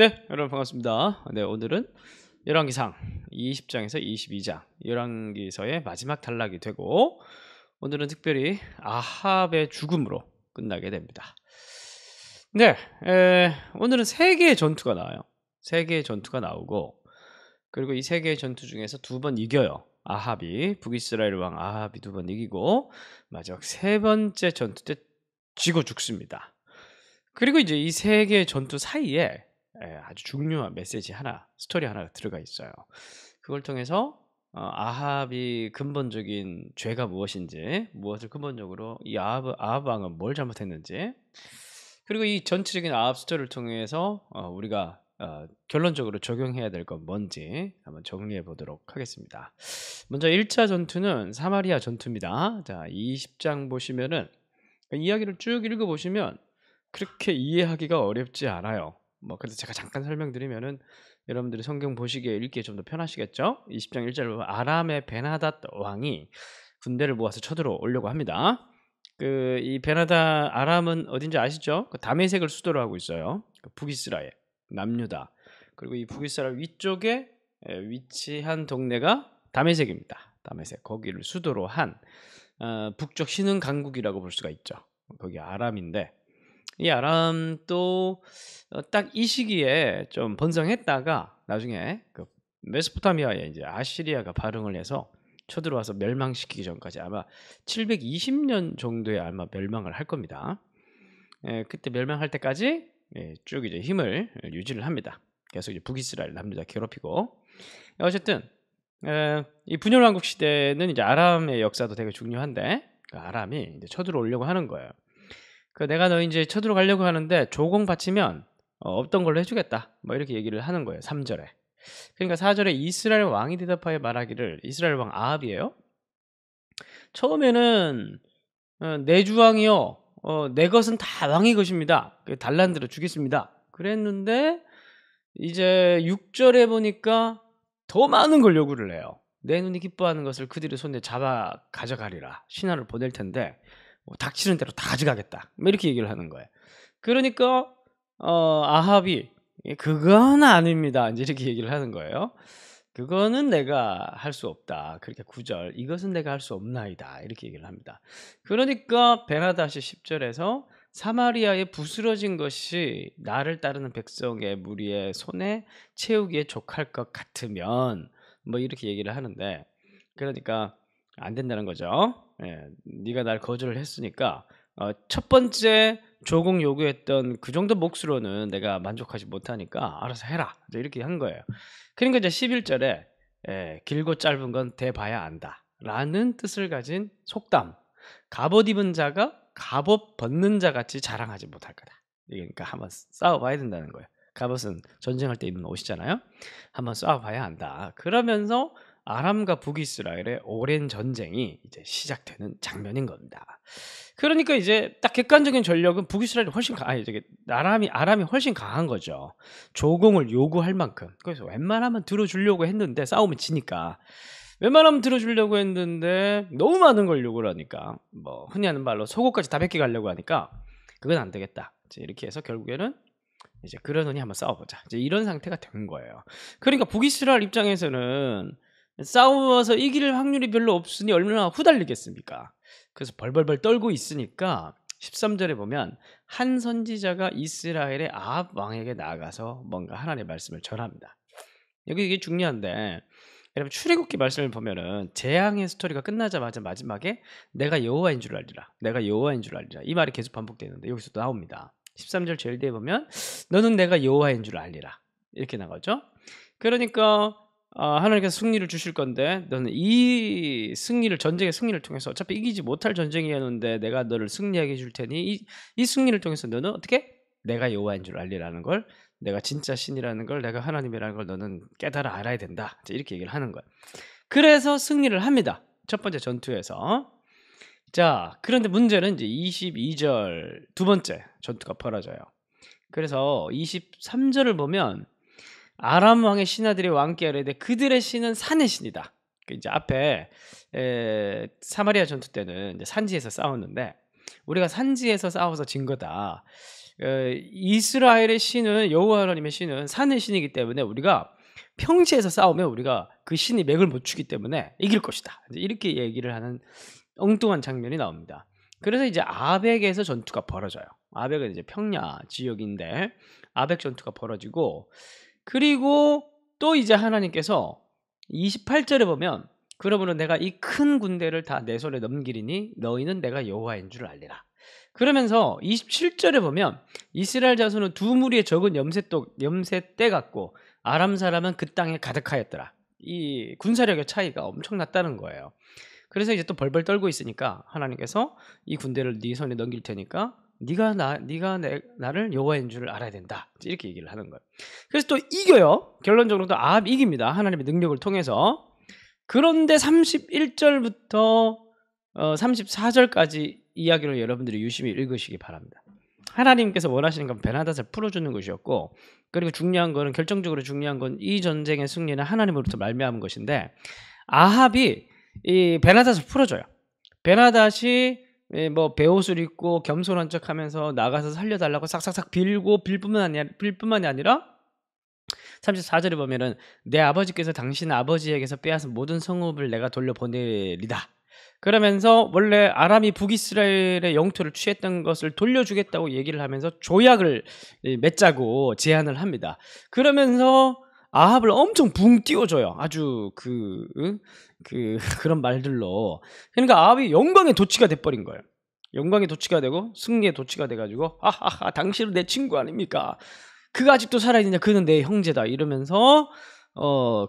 네, 여러분 반갑습니다. 네, 오늘은 열왕기상 20장에서 22장 열왕기서의 마지막 단락이 되고, 오늘은 특별히 아합의 죽음으로 끝나게 됩니다. 네, 오늘은 세 개의 전투가 나와요. 세 개의 전투가 나오고, 그리고 이 세 개의 전투 중에서 두 번 이겨요. 아합이, 북이스라엘 왕 아합이 두 번 이기고, 마지막 세 번째 전투 때 지고 죽습니다. 그리고 이제 이 세 개의 전투 사이에 아주 중요한 메시지 하나, 스토리 하나가 들어가 있어요. 그걸 통해서 아합이 근본적인 죄가 무엇인지, 무엇을 근본적으로 이 아합 왕은 뭘 잘못했는지, 그리고 이 전체적인 아합 스토리를 통해서 우리가 결론적으로 적용해야 될 건 뭔지 한번 정리해 보도록 하겠습니다. 먼저 1차 전투는 사마리아 전투입니다. 자, 20장 보시면은 이야기를 쭉 읽어 보시면 그렇게 이해하기가 어렵지 않아요. 그래서 제가 잠깐 설명드리면은 여러분들이 성경 보시기에 읽기에 좀 더 편하시겠죠? 20장 1절로 아람의 베나닷 왕이 군대를 모아서 쳐들어오려고 합니다. 이 베나닷 아람은 어딘지 아시죠? 다메섹을 수도로 하고 있어요. 북이스라엘, 남유다. 그리고 이 북이스라엘 위쪽에 위치한 동네가 다메섹입니다. 다메섹, 거기를 수도로 한 북쪽 신흥 강국이라고 볼 수가 있죠. 거기 아람인데, 이 아람도 딱 이 시기에 좀 번성했다가 나중에 메소포타미아에 이제 아시리아가 발흥을 해서 쳐들어와서 멸망시키기 전까지 아마 720년 정도에 아마 멸망을 할 겁니다. 그때 멸망할 때까지 쭉 이제 힘을 유지를 합니다. 계속 이제 북이스라엘 남유다 괴롭히고, 어쨌든 이 분열왕국 시대는 이제 아람의 역사도 되게 중요한데, 아람이 이제 쳐들어오려고 하는 거예요. 내가 너 이제 쳐들어가려고 하는데 조공 바치면 없던 걸로 해주겠다, 이렇게 얘기를 하는 거예요. 3절에. 그러니까 4절에 이스라엘 왕이 대답하여 말하기를, 이스라엘 왕 아합이에요. 처음에는 내 주왕이요, 내 것은 다 왕의 것입니다, 달란드로 주겠습니다 그랬는데, 이제 6절에 보니까 더 많은 걸 요구를 해요. 내 눈이 기뻐하는 것을 그들의 손에 잡아 가져가리라. 신하를 보낼 텐데 닥치는 대로 다 가져가겠다, 이렇게 얘기를 하는 거예요. 그러니까 아합이 그건 아닙니다, 이제 이렇게 얘기를 하는 거예요. 그거는 내가 할 수 없다. 그렇게 9절, 이것은 내가 할 수 없나이다, 이렇게 얘기를 합니다. 그러니까 베나닷이 10절에서 사마리아에 부스러진 것이 나를 따르는 백성의 무리의 손에 채우기에 족할 것 같으면, 이렇게 얘기를 하는데, 그러니까 안 된다는 거죠. 네가 날 거절을 했으니까 첫 번째 조공 요구했던 그 정도 몫으로는 내가 만족하지 못하니까 알아서 해라, 이렇게 한 거예요. 그러니까 이제 11절에 길고 짧은 건 대봐야 안다 라는 뜻을 가진 속담, 갑옷 입은 자가 갑옷 벗는 자 같이 자랑하지 못할 거다. 그러니까 한번 싸워봐야 된다는 거예요. 갑옷은 전쟁할 때 입는 옷이잖아요. 한번 싸워봐야 한다. 그러면서 아람과 북이스라엘의 오랜 전쟁이 이제 시작되는 장면인 겁니다. 그러니까 이제 딱 객관적인 전력은 북이스라엘이 훨씬 아람이 훨씬 강한 거죠. 조공을 요구할 만큼. 그래서 웬만하면 들어주려고 했는데, 싸우면 지니까 웬만하면 들어주려고 했는데 너무 많은 걸 요구를 하니까, 흔히 하는 말로 속옷까지 다 벗겨 가려고 하니까 그건 안 되겠다, 이렇게 해서 결국에는 이제 그러더니 한번 싸워보자, 이제 이런 상태가 된 거예요. 그러니까 북이스라엘 입장에서는 싸워서 이길 확률이 별로 없으니 얼마나 후달리겠습니까? 그래서 벌벌벌 떨고 있으니까 13절에 보면 한 선지자가 이스라엘의 아합 왕에게 나아가서 뭔가 하나님의 말씀을 전합니다. 여기 이게 중요한데, 여러분 출애굽기 말씀을 보면은 재앙의 스토리가 끝나자마자 마지막에 내가 여호와인 줄 알리라, 내가 여호와인 줄 알리라, 이 말이 계속 반복되는데 여기서도 나옵니다. 13절 제일 뒤에 보면 너는 내가 여호와인 줄 알리라, 이렇게 나가죠. 그러니까 하나님께서 승리를 주실 건데, 너는 이 승리를, 전쟁의 승리를 통해서, 어차피 이기지 못할 전쟁이었는데 내가 너를 승리하게 해줄 테니 이 승리를 통해서 너는 어떻게 내가 여호와인 줄 알리라는 걸, 내가 진짜 신이라는 걸, 내가 하나님이라는 걸 너는 깨달아 알아야 된다, 이렇게 얘기를 하는 거예요. 그래서 승리를 합니다, 첫 번째 전투에서. 자, 그런데 문제는 이제 22절 두 번째 전투가 벌어져요. 그래서 23절을 보면 아람 왕의 신하들이 왕께 아뢰되 그들의 신은 산의 신이다. 이제 앞에 사마리아 전투 때는 이제 산지에서 싸웠는데 우리가 산지에서 싸워서 진 거다. 이스라엘의 신은 여호와 하나님의 신은 산의 신이기 때문에 우리가 평지에서 싸우면 우리가 그 신이 맥을 못 추기 때문에 이길 것이다. 이렇게 얘기를 하는 엉뚱한 장면이 나옵니다. 그래서 이제 아벡에서 전투가 벌어져요. 아벡은 이제 평야 지역인데 아벡 전투가 벌어지고, 그리고 또 이제 하나님께서 28절에 보면 그러므로 내가 이 큰 군대를 다 내 손에 넘기리니 너희는 내가 여호와인 줄 알리라. 그러면서 27절에 보면 이스라엘 자손은 두 무리의 적은 염색떼 같고 아람 사람은 그 땅에 가득하였더라. 이 군사력의 차이가 엄청났다는 거예요. 그래서 이제 또 벌벌 떨고 있으니까 하나님께서 이 군대를 네 손에 넘길 테니까 네가 나를 여호와인 줄 알아야 된다. 이렇게 얘기를 하는 거예요. 그래서 또 이겨요. 결론적으로 또 아합이 이깁니다. 하나님의 능력을 통해서. 그런데 31절부터 34절까지 이야기를 여러분들이 유심히 읽으시기 바랍니다. 하나님께서 원하시는 건 베나닷을 풀어주는 것이었고, 그리고 중요한 거는, 결정적으로 중요한 건 이 전쟁의 승리는 하나님으로부터 말미암은 것인데, 아합이 이 베나닷을 풀어줘요. 베나닷이 뭐 베옷을 입고 겸손한 척하면서 나가서 살려달라고 싹싹싹 빌 뿐만이 아니라 34절에 보면은 내 아버지께서 당신 아버지에게서 빼앗은 모든 성읍을 내가 돌려보내리다. 그러면서 원래 아람이 북이스라엘의 영토를 취했던 것을 돌려주겠다고 얘기를 하면서 조약을 맺자고 제안을 합니다. 그러면서 아합을 엄청 붕 띄워줘요. 아주 그런 말들로. 그러니까 아합이 영광의 도취가 돼버린 거예요. 영광의 도취가 되고 승리의 도취가 돼가지고 하하하 당신은 내 친구 아닙니까? 그가 아직도 살아있느냐? 그는 내 형제다. 이러면서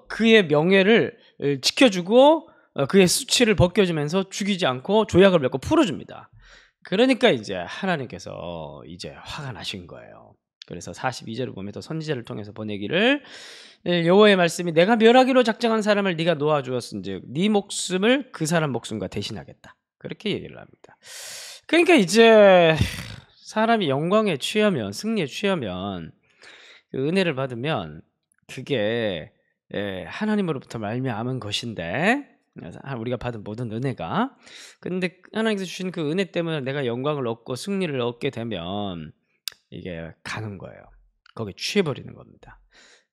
그의 명예를 지켜주고 그의 수치를 벗겨주면서 죽이지 않고 조약을 맺고 풀어줍니다. 그러니까 이제 하나님께서 이제 화가 나신 거예요. 그래서 42절을 보면 또 선지자를 통해서 보내기를, 여호와의 말씀이 내가 멸하기로 작정한 사람을 네가 놓아주었은즉 네 목숨을 그 사람 목숨과 대신하겠다. 그렇게 얘기를 합니다. 그러니까 이제 사람이 영광에 취하면, 승리에 취하면, 그 은혜를 받으면 그게 하나님으로부터 말미암은 것인데, 우리가 받은 모든 은혜가, 근데 하나님께서 주신 그 은혜 때문에 내가 영광을 얻고 승리를 얻게 되면 이게 가는 거예요. 거기에 취해버리는 겁니다.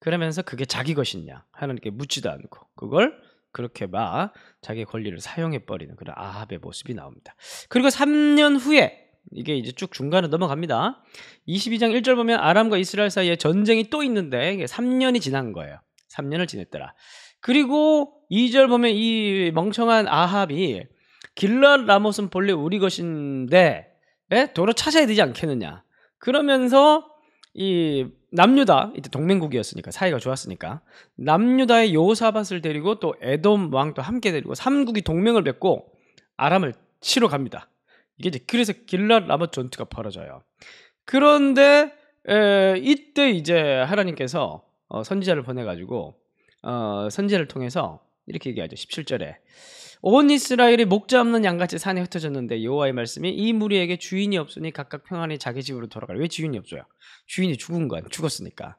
그러면서 그게 자기 것이냐, 하나님께 묻지도 않고 그걸 그렇게 막 자기의 권리를 사용해버리는 그런 아합의 모습이 나옵니다. 그리고 3년 후에, 이게 이제 쭉 중간에 넘어갑니다. 22장 1절 보면 아람과 이스라엘 사이에 전쟁이 또 있는데 이게 3년이 지난 거예요. 3년을 지냈더라. 그리고 2절 보면 이 멍청한 아합이 길랏 라못은 본래 우리 것인데 도로 찾아야 되지 않겠느냐. 그러면서 이 남유다, 이때 동맹국이었으니까 사이가 좋았으니까 남유다의 요사밧을 데리고 또 에돔 왕도 함께 데리고 3국이 동맹을 맺고 아람을 치러 갑니다. 이게 이제 그래서 길랏 라못 전투가 벌어져요. 그런데 이때 이제 하나님께서 선지자를 보내가지고 선지자를 통해서 이렇게 얘기하죠. 17절에 온 이스라엘이 목자 없는 양같이 산에 흩어졌는데 여호와의 말씀이 이 무리에게 주인이 없으니 각각 평안히 자기 집으로 돌아가라. 왜 주인이 없어요? 주인이 죽었으니까.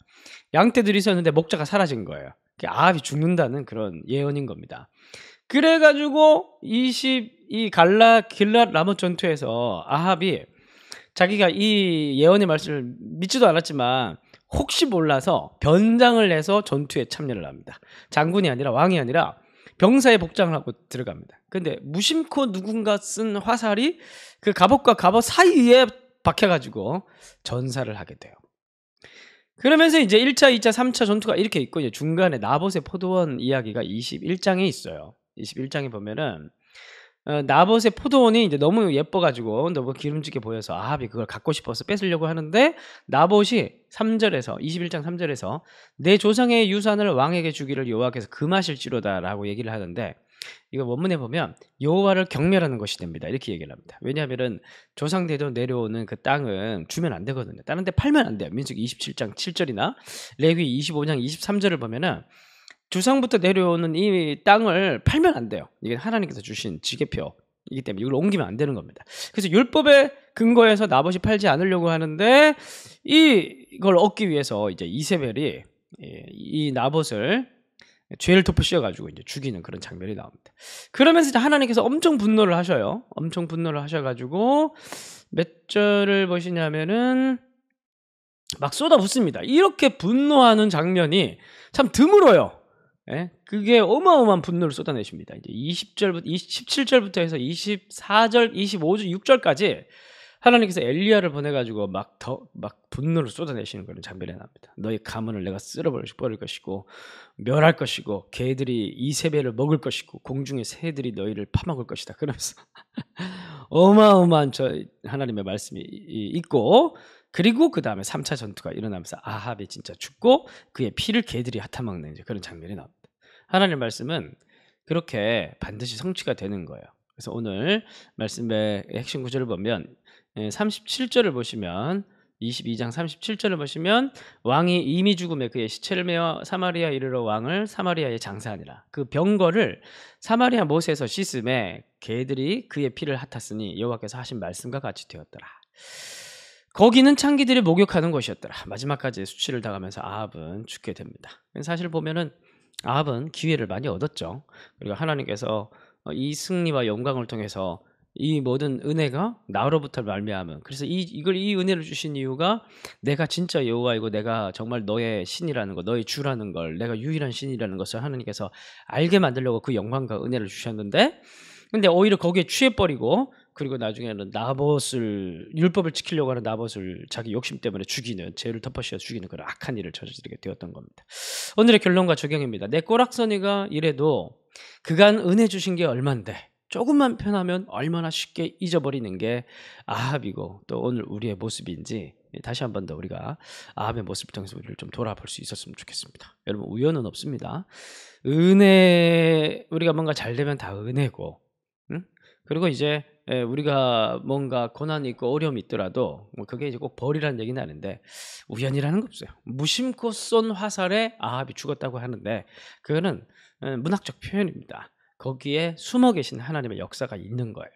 양떼들이 있었는데 목자가 사라진 거예요. 아합이 죽는다는 그런 예언인 겁니다. 그래가지고 이 길랏 라못 전투에서 아합이 자기가 이 예언의 말씀을 믿지도 않았지만 혹시 몰라서 변장을 내서 전투에 참여를 합니다. 장군이 아니라 왕이 아니라 병사의 복장을 하고 들어갑니다. 근데 무심코 누군가 쓴 화살이 그 갑옷과 갑옷 사이에 박혀가지고 전사를 하게 돼요. 그러면서 이제 1차, 2차, 3차 전투가 이렇게 있고, 이제 중간에 나봇의 포도원 이야기가 21장에 있어요. 21장에 보면은 나봇의 포도원이 이제 너무 예뻐가지고 너무 기름지게 보여서 아합이 그걸 갖고 싶어서 뺏으려고 하는데, 나봇이 3절에서 21장 3절에서 내 조상의 유산을 왕에게 주기를 여호와께서 금하실지로다라고 얘기를 하는데, 이거 원문에 보면 여호와를 경멸하는 것이 됩니다. 이렇게 얘기를 합니다. 왜냐하면은 조상 대대로 내려오는 그 땅은 주면 안 되거든요. 다른 데 팔면 안 돼요. 민수기 27장 7절이나 레위 25장 23절을 보면은 조상부터 내려오는 이 땅을 팔면 안 돼요. 이게 하나님께서 주신 지계표이기 때문에 이걸 옮기면 안 되는 겁니다. 그래서 율법의 근거에서 나봇이 팔지 않으려고 하는데, 이걸 얻기 위해서 이제 이세벨이 이 나봇을 죄를 덮어 씌워가지고 이제 죽이는 그런 장면이 나옵니다. 그러면서 이제 하나님께서 엄청 분노를 하셔요. 엄청 분노를 하셔가지고 몇 절을 보시냐면은 막 쏟아붓습니다. 이렇게 분노하는 장면이 참 드물어요. 예? 그게 어마어마한 분노를 쏟아내십니다. 이제 20절부터 17절부터 해서 24절, 25절, 6절까지 하나님께서 엘리야를 보내 가지고 막 분노를 쏟아내시는 그런 장면이 납니다. 너희 가문을 내가 쓸어버릴 것이고 멸할 것이고 개들이 이세벨을 먹을 것이고 공중의 새들이 너희를 파먹을 것이다. 그러면서 어마어마한 하나님의 말씀이 있고, 그리고 그 다음에 3차 전투가 일어나면서 아합이 진짜 죽고 그의 피를 개들이 핥아먹는 이제 그런 장면이 나옵니다. 하나님의 말씀은 그렇게 반드시 성취가 되는 거예요. 그래서 오늘 말씀의 핵심 구절을 보면 37절을 보시면 22장 37절을 보시면 왕이 이미 죽음에 그의 시체를 메어 사마리아 이르러 왕을 사마리아에 장사하니라. 그 병거를 사마리아 못에서 씻음에 개들이 그의 피를 핥았으니 여호와께서 하신 말씀과 같이 되었더라. 거기는 창기들이 목욕하는 곳이었더라. 마지막까지 수치를 당하면서 아합은 죽게 됩니다. 사실 보면은 아합은 기회를 많이 얻었죠. 그리고 하나님께서 이 승리와 영광을 통해서 이 모든 은혜가 나로부터 말미암은, 그래서 이 은혜를 주신 이유가 내가 진짜 여호와이고 내가 정말 너의 신이라는 거, 너의 주라는 걸, 내가 유일한 신이라는 것을 하나님께서 알게 만들려고 그 영광과 은혜를 주셨는데, 근데 오히려 거기에 취해버리고, 그리고 나중에는 나봇을, 율법을 지키려고 하는 나봇을 자기 욕심 때문에 죽이는, 죄를 덮어씌워 죽이는 그런 악한 일을 저지르게 되었던 겁니다. 오늘의 결론과 적용입니다. 내 꼬락서니가 이래도 그간 은혜 주신 게 얼만데 조금만 편하면 얼마나 쉽게 잊어버리는 게 아합이고 또 오늘 우리의 모습인지 다시 한 번 더 우리가 아합의 모습을 통해서 우리를 좀 돌아볼 수 있었으면 좋겠습니다. 여러분, 우연은 없습니다. 은혜, 우리가 뭔가 잘 되면 다 은혜고, 응? 그리고 이제 우리가 뭔가 고난이 있고 어려움이 있더라도 뭐 그게 이제 꼭 벌이라는 얘기는 아닌데 우연이라는 거 없어요. 무심코 쏜 화살에 아합이 죽었다고 하는데 그거는 문학적 표현입니다. 거기에 숨어 계신 하나님의 역사가 있는 거예요.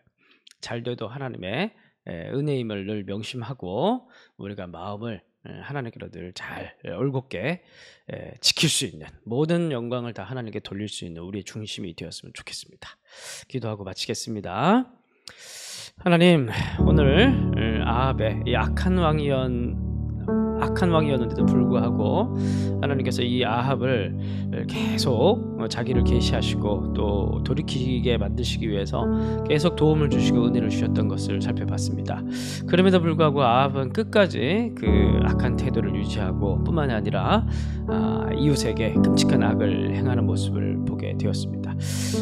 잘 돼도 하나님의 은혜임을 늘 명심하고 우리가 마음을 하나님께로 늘 잘 올곧게 지킬 수 있는, 모든 영광을 다 하나님께 돌릴 수 있는 우리의 중심이 되었으면 좋겠습니다. 기도하고 마치겠습니다. 하나님, 오늘 아합의 이 악한 왕이었는데도 불구하고 하나님께서 이 아합을 계속 자기를 계시하시고 또 돌이키게 만드시기 위해서 계속 도움을 주시고 은혜를 주셨던 것을 살펴봤습니다. 그럼에도 불구하고 아합은 끝까지 그 악한 태도를 유지하고 뿐만이 아니라 이웃에게 끔찍한 악을 행하는 모습을 보게 되었습니다.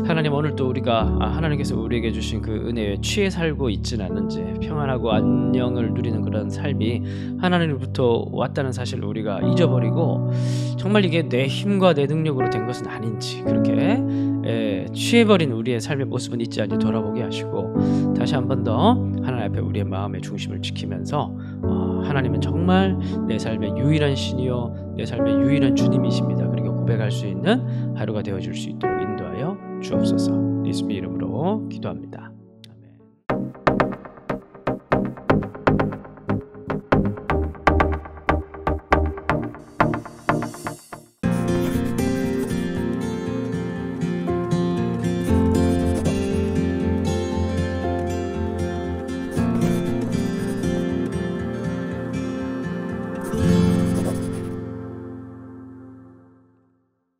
하나님, 오늘 또 우리가 하나님께서 우리에게 주신 그 은혜에 취해 살고 있지는 않는지, 평안하고 안녕을 누리는 그런 삶이 하나님으로부터 왔다는 사실을 우리가 잊어버리고 정말 이게 내 힘과 내 능력으로 된 것은 아닌지, 그렇게 취해버린 우리의 삶의 모습은 있지 않니 돌아보게 하시고 다시 한 번 더 하나님 앞에 우리의 마음의 중심을 지키면서 하나님은 정말 내 삶의 유일한 신이요 내 삶의 유일한 주님이십니다. 그리고 고백할 수 있는 하루가 되어줄 수 있도록 인도하여 주옵소서. 예수님의 이름으로 기도합니다.